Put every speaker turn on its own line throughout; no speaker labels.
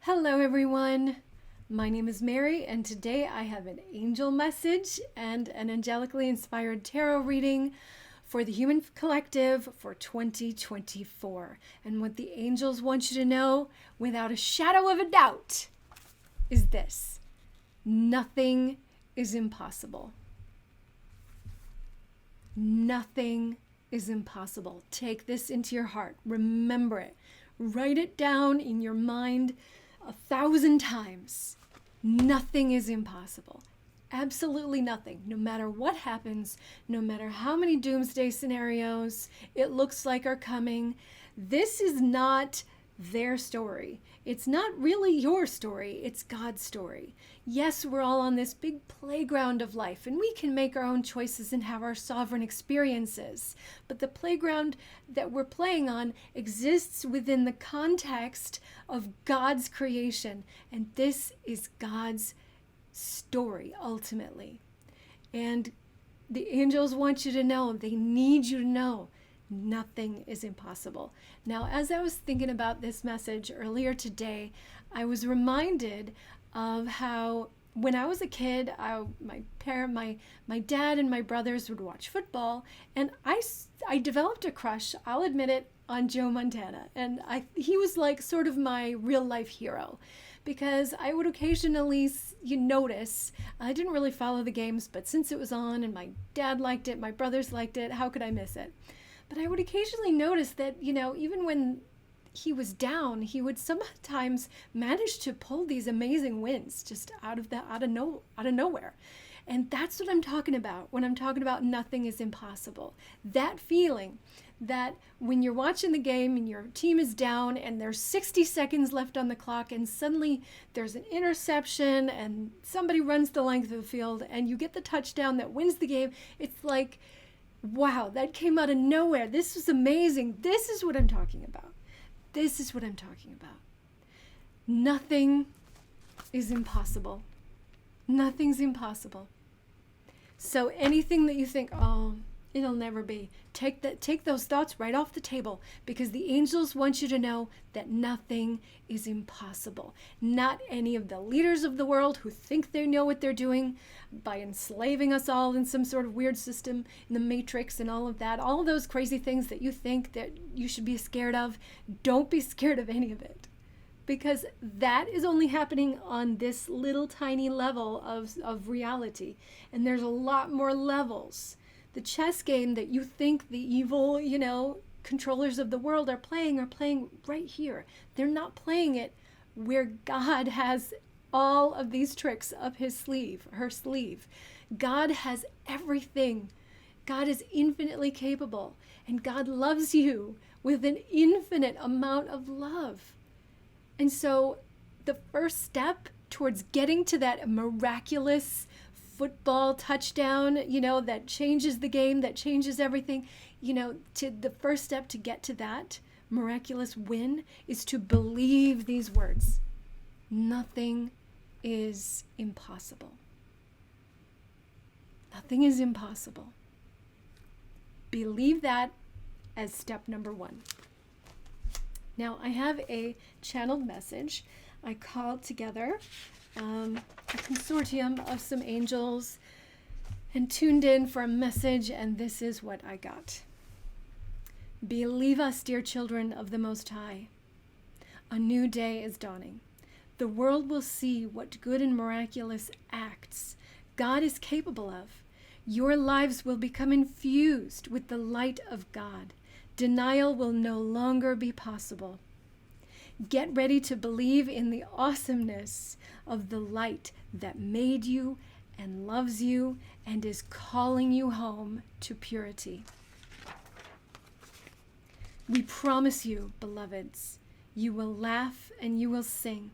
Hello, everyone. My name is Mary, and today I have an angel message and an angelically inspired tarot reading for the Human Collective for 2024. And what the angels want you to know, without a shadow of a doubt, is this: nothing is impossible. Nothing is impossible. Take this into your heart. Remember it. Write it down in your mind 1,000 times. Nothing is impossible. Absolutely nothing. No matter what happens, no matter how many doomsday scenarios it looks like are coming, this is not their story. It's not really your story. It's God's story. Yes, we're all on this big playground of life, and we can make our own choices and have our sovereign experiences. But the playground that we're playing on exists within the context of God's creation, and this is God's story ultimately. And the angels want you to know, they need you to know, nothing is impossible. Now, as I was thinking about this message earlier today, I was reminded of how when I was a kid, my dad and my brothers would watch football, and I developed a crush, I'll admit it, on Joe Montana. And he was like sort of my real life hero, because I would occasionally notice, I didn't really follow the games, but since it was on and my dad liked it, my brothers liked it, how could I miss it? But I would occasionally notice that, even when he was down, he would sometimes manage to pull these amazing wins just out of nowhere. And that's what I'm talking about when I'm talking about nothing is impossible. That feeling that when you're watching the game and your team is down and there's 60 seconds left on the clock and suddenly there's an interception and somebody runs the length of the field and you get the touchdown that wins the game, it's like, wow, that came out of nowhere. This was amazing. This is what I'm talking about. This is what I'm talking about. Nothing is impossible. Nothing's impossible. So anything that you think, oh, it'll never be, take those thoughts right off the table, because the angels want you to know that nothing is impossible. Not any of the leaders of the world who think they know what they're doing by enslaving us all in some sort of weird system in the Matrix and all of that, all those crazy things that you think that you should be scared of. Don't be scared of any of it, because that is only happening on this little tiny level of reality. And there's a lot more levels. The chess game that you think the evil, controllers of the world are playing right here. They're not playing it where God has all of these tricks up his sleeve, her sleeve. God has everything. God is infinitely capable, and God loves you with an infinite amount of love. And so the first step towards getting to that miraculous football touchdown, that changes the game, that changes everything, to the first step to get to that miraculous win is to believe these words. Nothing is impossible. Nothing is impossible. Believe that as step number one. Now, I have a channeled message. I called together a consortium of some angels and tuned in for a message, and this is what I got. Believe us, dear children of the Most High. A new day is dawning. The world will see what good and miraculous acts God is capable of. Your lives will become infused with the light of God. Denial will no longer be possible. Get ready to believe in the awesomeness of the light that made you and loves you and is calling you home to purity. We promise you, beloveds, you will laugh and you will sing.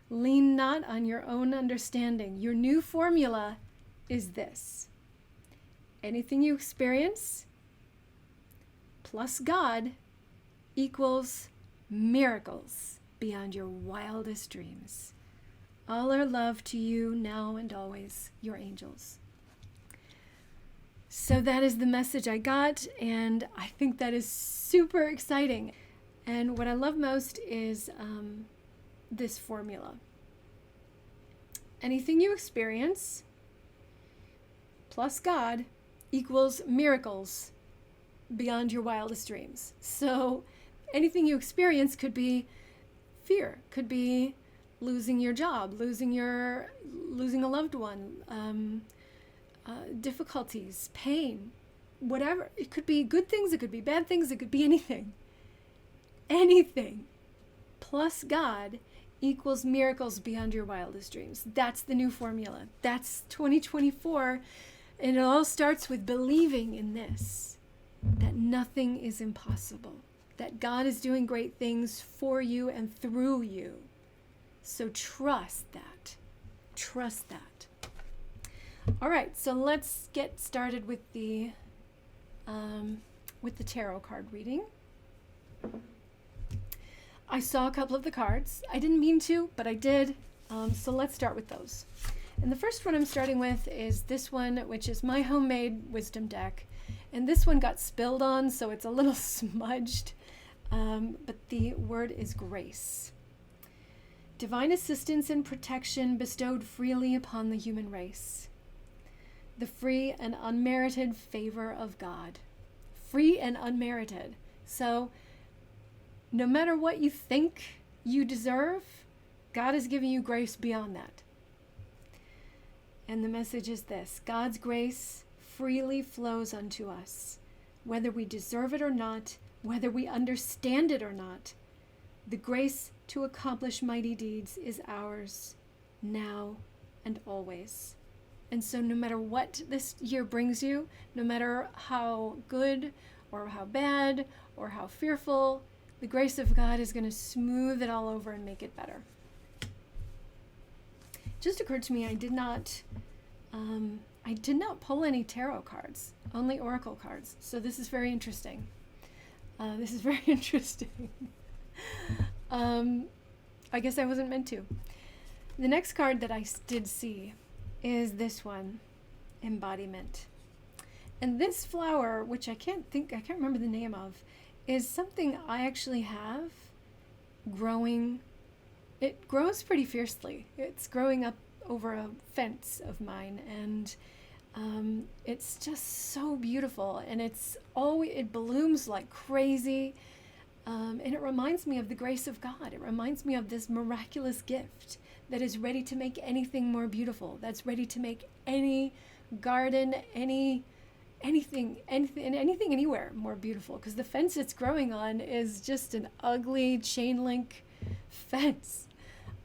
Lean not on your own understanding. Your new formula is this: anything you experience plus God equals miracles beyond your wildest dreams. All our love to you now and always, your angels. So that is the message I got, and I think that is super exciting. And what I love most is this formula. Anything you experience plus God equals miracles beyond your wildest dreams. So anything you experience could be fear, could be losing your job, losing a loved one, difficulties, pain, whatever. It could be good things, it could be bad things, it could be anything. Anything plus God equals miracles beyond your wildest dreams. That's the new formula. That's 2024. And it all starts with believing in this, that nothing is impossible, that God is doing great things for you and through you. So trust that. Trust that. All right, so let's get started with the tarot card reading. I saw a couple of the cards. I didn't mean to, but I did. So let's start with those. And the first one I'm starting with is this one, which is my homemade wisdom deck. And this one got spilled on, so it's a little smudged. But the word is grace. Divine assistance and protection bestowed freely upon the human race. The free and unmerited favor of God. Free and unmerited. So no matter what you think you deserve, God is giving you grace beyond that. And the message is this: God's grace freely flows unto us, whether we deserve it or not, whether we understand it or not. The grace to accomplish mighty deeds is ours now and always. And so no matter what this year brings you, no matter how good or how bad or how fearful, the grace of God is going to smooth it all over and make it better. It just occurred to me I did not pull any tarot cards, only oracle cards. So this is very interesting. I guess I wasn't meant to. The next card that I did see is this one, embodiment. And this flower, which I can't remember the name of, is something I actually have growing. It grows pretty fiercely. It's growing up over a fence of mine, and it's just so beautiful, and it blooms like crazy, and it reminds me of the grace of God. It reminds me of this miraculous gift that is ready to make anything more beautiful, that's ready to make any garden, anything anywhere more beautiful, because the fence it's growing on is just an ugly chain link fence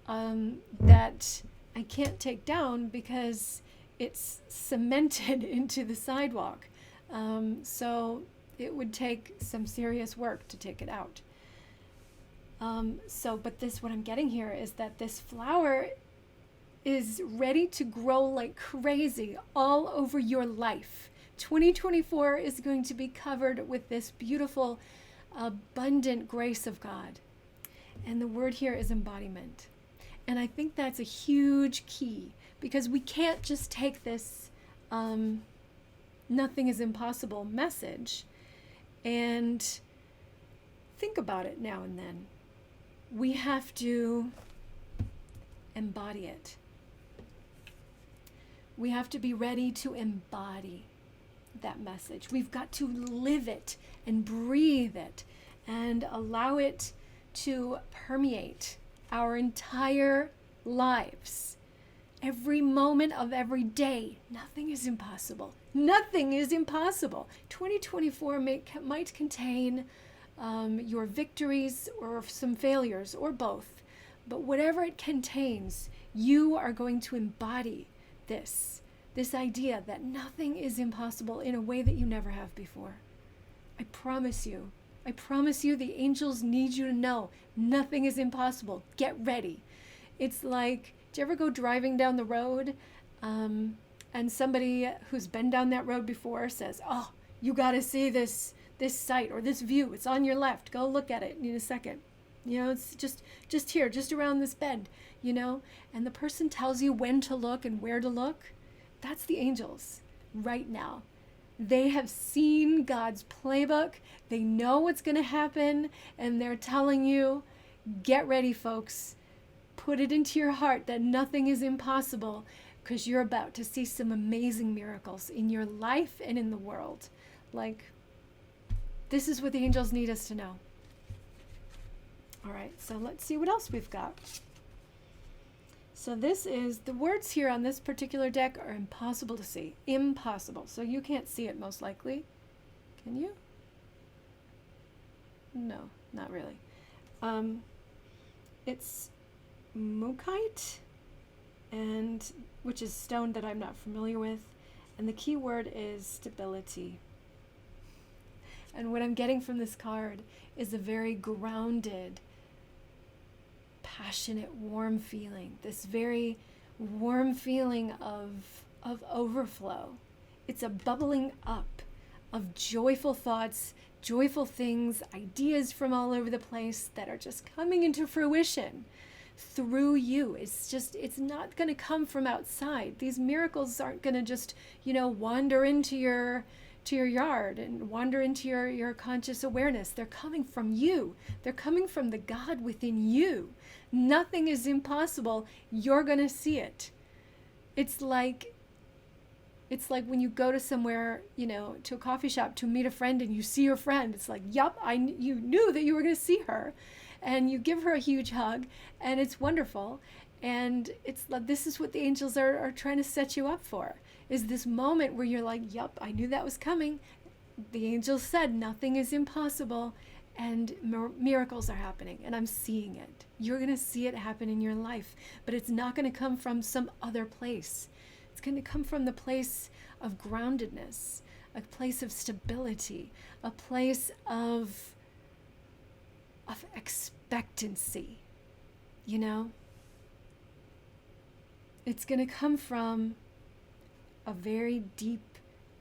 that I can't take down because it's cemented into the sidewalk. So it would take some serious work to take it out. But what I'm getting here is that this flower is ready to grow like crazy all over your life. 2024 is going to be covered with this beautiful, abundant grace of God. And the word here is embodiment. And I think that's a huge key, because we can't just take this nothing is impossible message and think about it now and then. We have to embody it. We have to be ready to embody that message. We've got to live it and breathe it and allow it to permeate our entire lives. Every moment of every day. Nothing is impossible. Nothing is impossible. 2024 might contain your victories or some failures or both. But whatever it contains, you are going to embody this idea that nothing is impossible in a way that you never have before. I promise you, the angels need you to know nothing is impossible. Get ready. It's like, do you ever go driving down the road and somebody who's been down that road before says, oh, you got to see this sight or this view. It's on your left. Go look at it in a second. It's just here, just around this bend, and the person tells you when to look and where to look. That's the angels right now. They have seen God's playbook. They know what's going to happen, and they're telling you, get ready, folks. Put it into your heart that nothing is impossible, because you're about to see some amazing miracles in your life and in the world. Like, this is what the angels need us to know. All right, so let's see what else we've got. So this is, the words here on this particular deck are impossible to see. Impossible. So you can't see it most likely. Can you? No, not really. It's Mukite, and which is stone that I'm not familiar with. And the key word is stability. And what I'm getting from this card is a very grounded, passionate, warm feeling. This very warm feeling of overflow. It's a bubbling up of joyful thoughts, joyful things, ideas from all over the place that are just coming into fruition through you. It's not going to come from outside. These miracles aren't going to just, wander into your yard and wander into your conscious awareness. They're coming from you. They're coming from the God within you. Nothing is impossible. You're going to see it. It's like when you go to somewhere, to a coffee shop to meet a friend and you see your friend. It's like, yup, you knew that you were going to see her. And you give her a huge hug, and it's wonderful. And it's like, this is what the angels are trying to set you up for, is this moment where you're like, yup, I knew that was coming. The angels said nothing is impossible, and miracles are happening, and I'm seeing it. You're going to see it happen in your life, but it's not going to come from some other place. It's going to come from the place of groundedness, a place of stability, a place of expectancy, It's going to come from a very deep,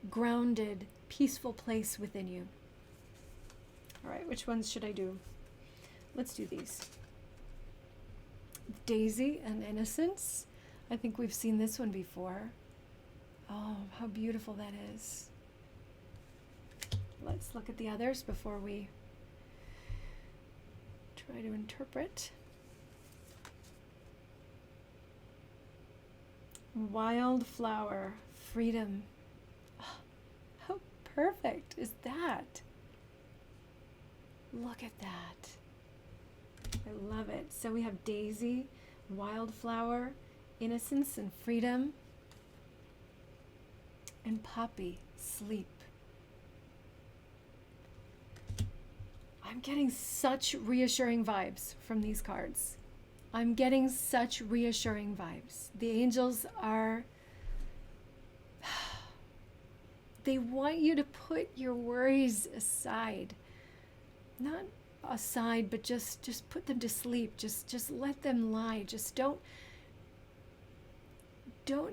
grounded, peaceful place within you. All right, which ones should I do? Let's do these. Daisy and Innocence. I think we've seen this one before. Oh, how beautiful that is. Let's look at the others before we try to interpret. Wildflower, freedom. Oh, how perfect is that? Look at that. I love it. So we have Daisy, Wildflower, Innocence and Freedom, and Poppy, Sleep. I'm getting such reassuring vibes from these cards. I'm getting such reassuring vibes. The angels they want you to put your worries aside. Not aside, but just put them to sleep. Just let them lie. Just don't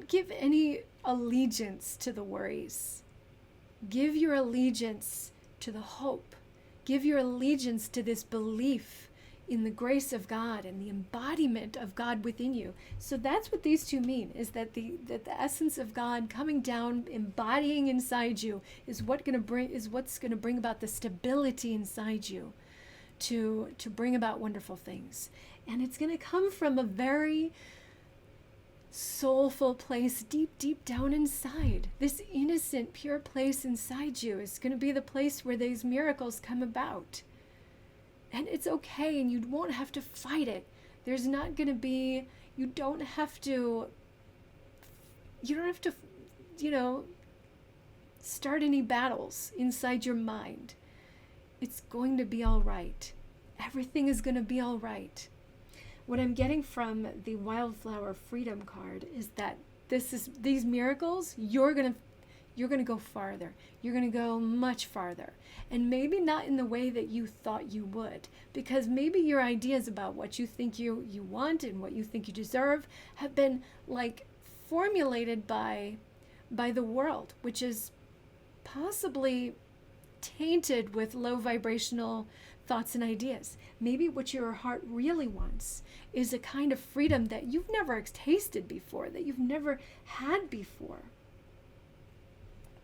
give any allegiance to the worries. Give your allegiance to the hope. Give your allegiance to this belief in the grace of God and the embodiment of God within you. So that's what these two mean, is that the essence of God coming down, embodying inside you is what's going to bring about the stability inside you to bring about wonderful things. And it's going to come from a very soulful place deep down inside. This innocent, pure place inside you is going to be the place where these miracles come about. And it's okay, and you won't have to fight it. There's not going to be, you don't have to, start any battles inside your mind. It's going to be all right. Everything is going to be all right. What I'm getting from the Wildflower Freedom card is that these miracles, you're going to go farther. You're going to go much farther. And maybe not in the way that you thought you would, because maybe your ideas about what you think you want and what you think you deserve have been formulated by the world, which is possibly tainted with low vibrational thoughts and ideas. Maybe what your heart really wants is a kind of freedom that you've never tasted before, that you've never had before.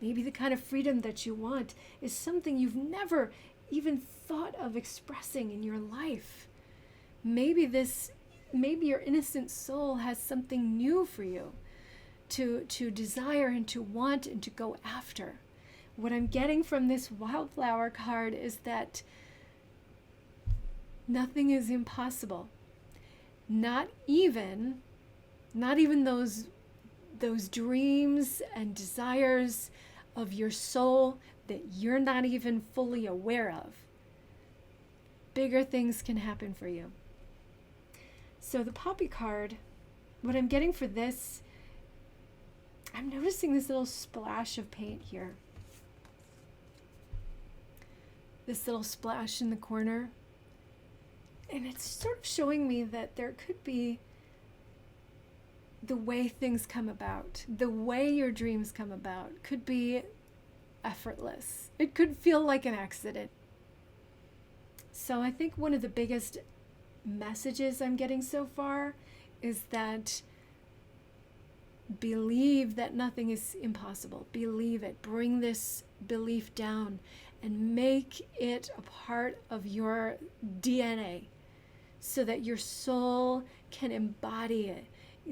Maybe the kind of freedom that you want is something you've never even thought of expressing in your life. Maybe this maybe your innocent soul has something new for you to desire and to want and to go after. What I'm getting from this wildflower card is that nothing is impossible. Not even those dreams and desires of your soul that you're not even fully aware of. Bigger things can happen for you. So the poppy card, what I'm getting for this, I'm noticing this little splash of paint here. This little splash in the corner. And it's sort of showing me that there could be the way things come about, the way your dreams come about, could be effortless. It could feel like an accident. So I think one of the biggest messages I'm getting so far is that believe that nothing is impossible. Believe it. Bring this belief down and make it a part of your DNA so that your soul can embody it.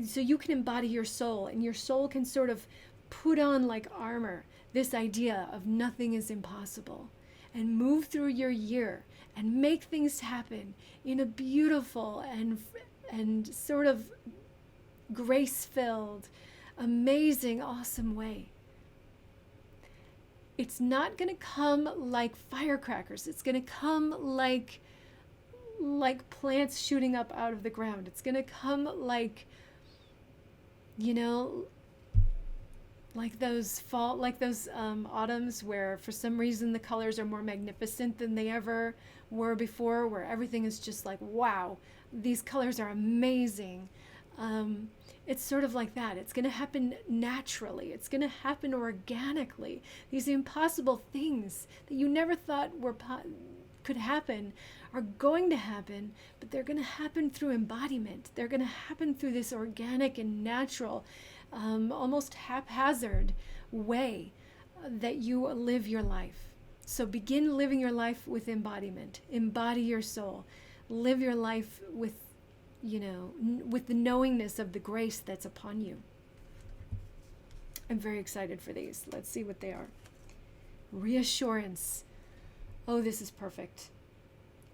So you can embody your soul, and your soul can sort of put on like armor this idea of nothing is impossible, and move through your year and make things happen in a beautiful and sort of grace-filled, amazing, awesome way. It's not going to come like firecrackers. It's going to come like plants shooting up out of the ground. It's going to come like, you know, like those autumns where for some reason the colors are more magnificent than they ever were before, where everything is just like, wow, these colors are amazing. It's sort of like that. It's going to happen naturally. It's going to happen organically. These impossible things that you never thought could happen are going to happen, but they're going to happen through embodiment. They're going to happen through this organic and natural, almost haphazard way that you live your life. So begin living your life with embodiment. Embody your soul. Live your life with, with the knowingness of the grace that's upon you. I'm very excited for these. Let's see what they are. Reassurance. Oh, this is perfect.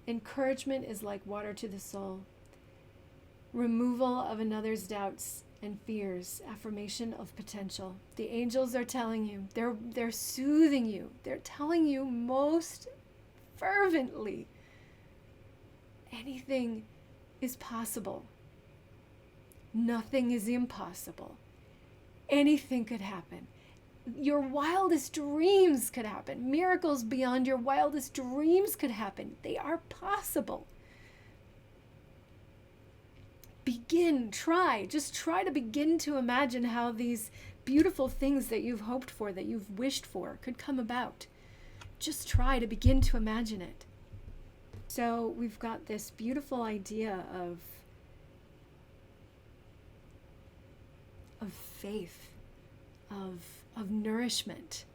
Encouragement is like water to the soul. Removal of another's doubts and fears. Affirmation of potential. The angels are telling you, they're soothing you. They're telling you most fervently, anything is possible. Nothing is impossible. Anything could happen. Your wildest dreams could happen. Miracles beyond your wildest dreams could happen. They are possible. Just try to begin to imagine how these beautiful things that you've hoped for, that you've wished for, could come about. Just try to begin to imagine it. So we've got this beautiful idea of faith, of nourishment,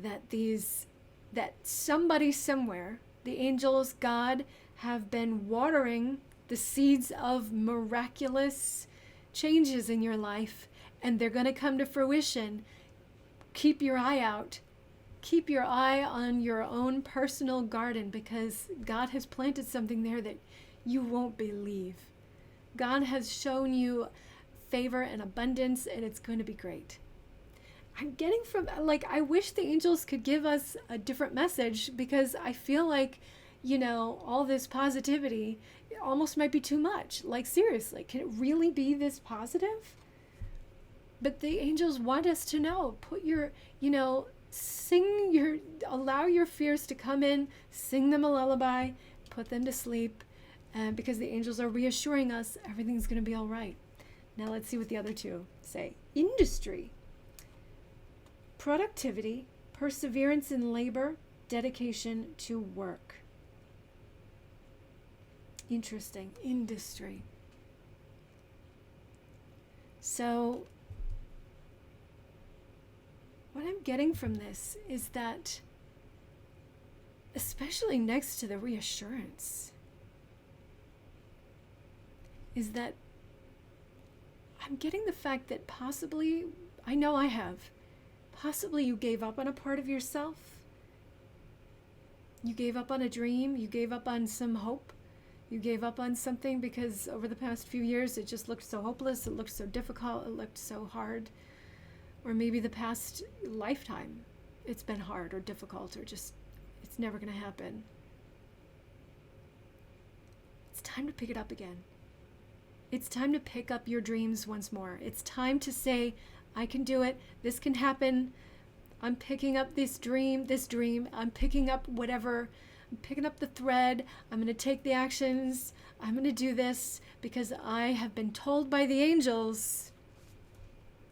that somebody somewhere, the angels, God, have been watering the seeds of miraculous changes in your life, and they're going to come to fruition. Keep your eye out. Keep your eye on your own personal garden, because God has planted something there that you won't believe. God has shown you favor and abundance, and it's going to be great. I'm getting from, I wish the angels could give us a different message, because I feel like, all this positivity almost might be too much. Seriously, can it really be this positive? But the angels want us to know, allow your fears to come in, sing them a lullaby, put them to sleep, because the angels are reassuring us everything's going to be all right. Now let's see what the other two say. Industry. Productivity, perseverance in labor, dedication to work. Interesting. Industry. So what I'm getting from this is that, especially next to the reassurance, is that I'm getting the fact that possibly, I know I have, possibly you gave up on a part of yourself. You gave up on a dream. You gave up on some hope. You gave up on something because over the past few years it just looked so hopeless. It looked so difficult. It looked so hard. Or maybe the past lifetime it's been hard or difficult or just it's never going to happen. It's time to pick it up again. It's time to pick up your dreams once more. It's time to say, I can do it. This can happen. I'm picking up this dream. I'm picking up whatever. I'm picking up the thread. I'm going to take the actions. I'm going to do this because I have been told by the angels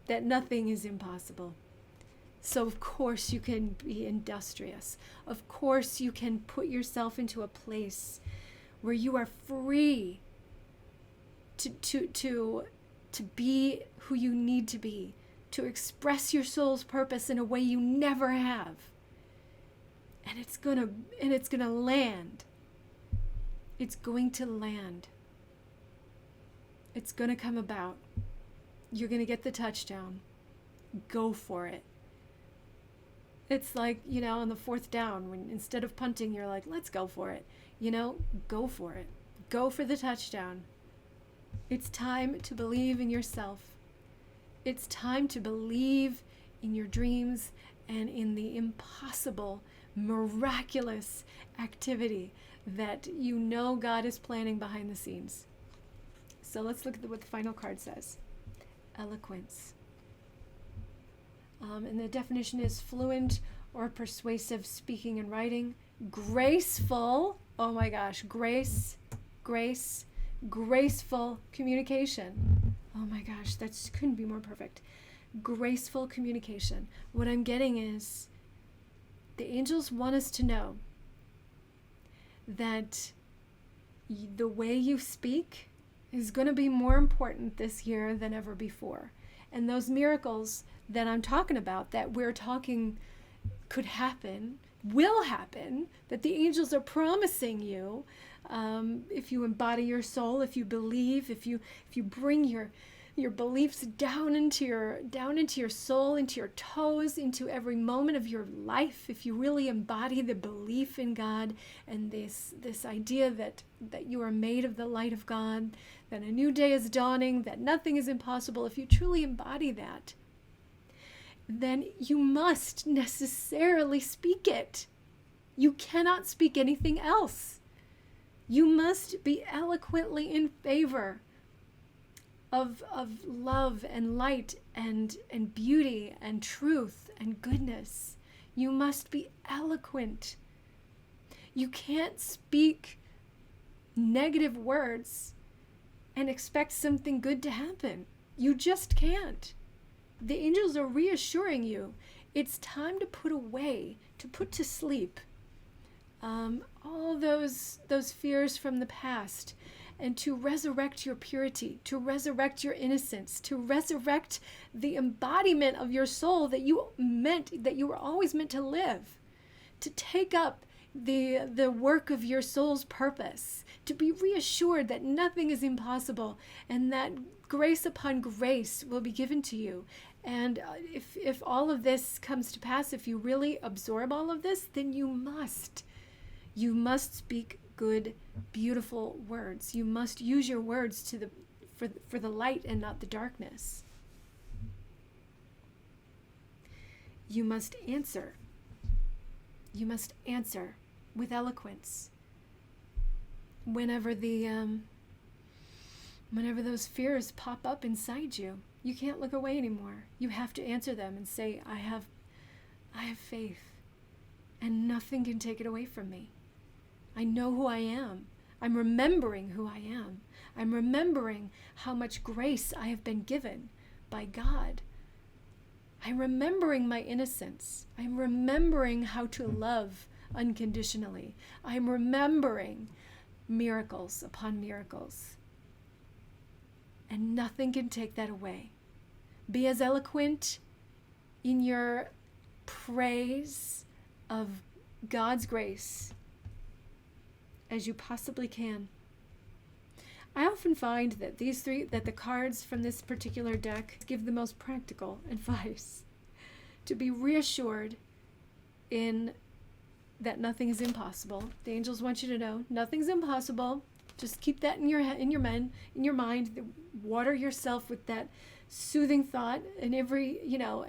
that nothing is impossible. So of course you can be industrious. Of course you can put yourself into a place where you are free to be who you need to be, to express your soul's purpose in a way you never have. And it's gonna land. It's going to land. It's gonna come about. You're gonna get the touchdown. Go for it. It's like, on the fourth down, when instead of punting, you're like, let's go for it. Go for it. Go for the touchdown. It's time to believe in yourself. It's time to believe in your dreams and in the impossible, miraculous activity that God is planning behind the scenes. So let's look at what the final card says. Eloquence. And the definition is fluent or persuasive speaking and writing. Graceful, oh my gosh, graceful communication. Oh my gosh, that couldn't be more perfect. Graceful communication. What I'm getting is the angels want us to know that the way you speak is going to be more important this year than ever before. And those miracles that I'm talking about, that we're talking could happen, will happen, that the angels are promising you, if you embody your soul, if you believe, if you bring your beliefs down into your soul, into your toes, into every moment of your life, if you really embody the belief in God and this idea that you are made of the light of God, that a new day is dawning, that nothing is impossible, if you truly embody that, then you must necessarily speak it. You cannot speak anything else. You must be eloquently in favor of love and light and beauty and truth and goodness. You must be eloquent. You can't speak negative words and expect something good to happen. You just can't. The angels are reassuring you it's time to put away, to put to sleep all those fears from the past, and to resurrect your purity, to resurrect your innocence, to resurrect the embodiment of your soul that you were always meant to live, to take up the work of your soul's purpose, to be reassured that nothing is impossible and that grace upon grace will be given to you. And if all of this comes to pass, if you really absorb all of this, then you must speak good, beautiful words. You must use your words for the light and not the darkness. You must answer. You must answer with eloquence whenever those fears pop up inside you. You can't look away anymore. You have to answer them and say, I have faith, and nothing can take it away from me. I know who I am. I'm remembering who I am. I'm remembering how much grace I have been given by God. I'm remembering my innocence. I'm remembering how to love unconditionally. I'm remembering miracles upon miracles. And nothing can take that away. Be as eloquent in your praise of God's grace as you possibly can. I often find that that the cards from this particular deck give the most practical advice to be reassured in that nothing is impossible. The angels want you to know nothing's impossible. Just keep that in your mind. Water yourself with that soothing thought, and every,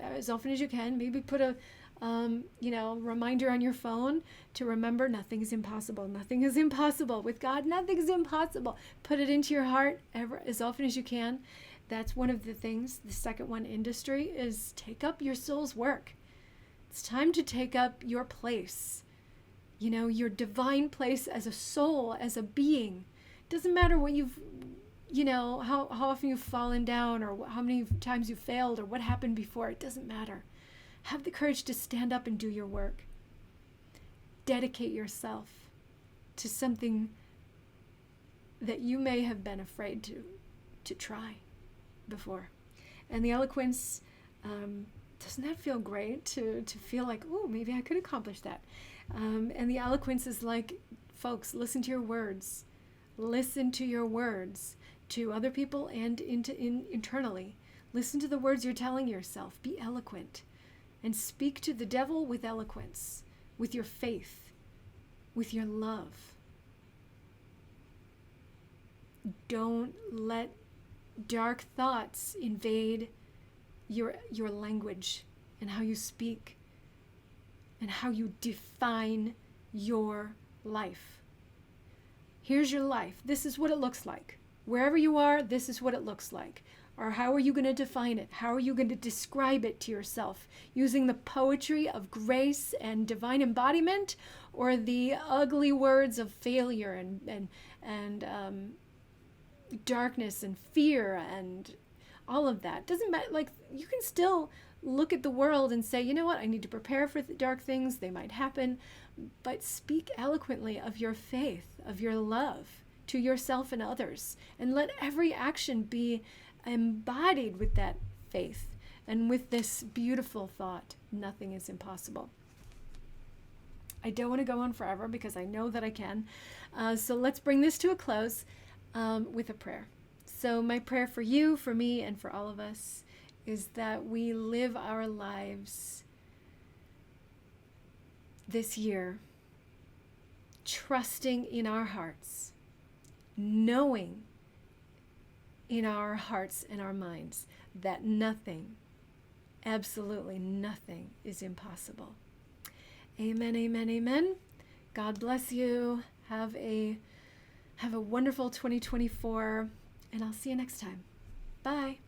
as often as you can, maybe put a reminder on your phone to remember nothing is impossible. Nothing is impossible. With God, nothing is impossible. Put it into your heart as often as you can. That's one of the things. The second one, industry, is take up your soul's work. It's time to take up your place. Your divine place as a soul, as a being. Doesn't matter what how often you've fallen down, or how many times you failed, or what happened before. It doesn't matter. Have the courage to stand up and do your work. Dedicate yourself to something that you may have been afraid to try before. And the eloquence, doesn't that feel great to feel like, oh, maybe I could accomplish that? And the eloquence is like, folks, listen to your words. Listen to your words to other people and internally. Listen to the words you're telling yourself. Be eloquent. And speak to the devil with eloquence, with your faith, with your love. Don't let dark thoughts invade your language and how you speak and how you define your life. Here's your life. This is what it looks like. Wherever you are, this is what it looks like. Or how are you going to define it? How are you going to describe it to yourself? Using the poetry of grace and divine embodiment, or the ugly words of failure and darkness and fear and all of that? Doesn't matter. Like, you can still look at the world and say, you know what? I need to prepare for the dark things. They might happen. But speak eloquently of your faith, of your love to yourself and others. And let every action be embodied with that faith and with this beautiful thought, nothing is impossible. I don't want to go on forever because I know that I can. So let's bring this to a close with a prayer. So my prayer for you, for me, and for all of us is that we live our lives this year trusting in our hearts, knowing in our hearts and our minds that nothing, absolutely nothing, is impossible. Amen, amen, amen. God bless you. Have a wonderful 2024, and I'll see you next time. Bye.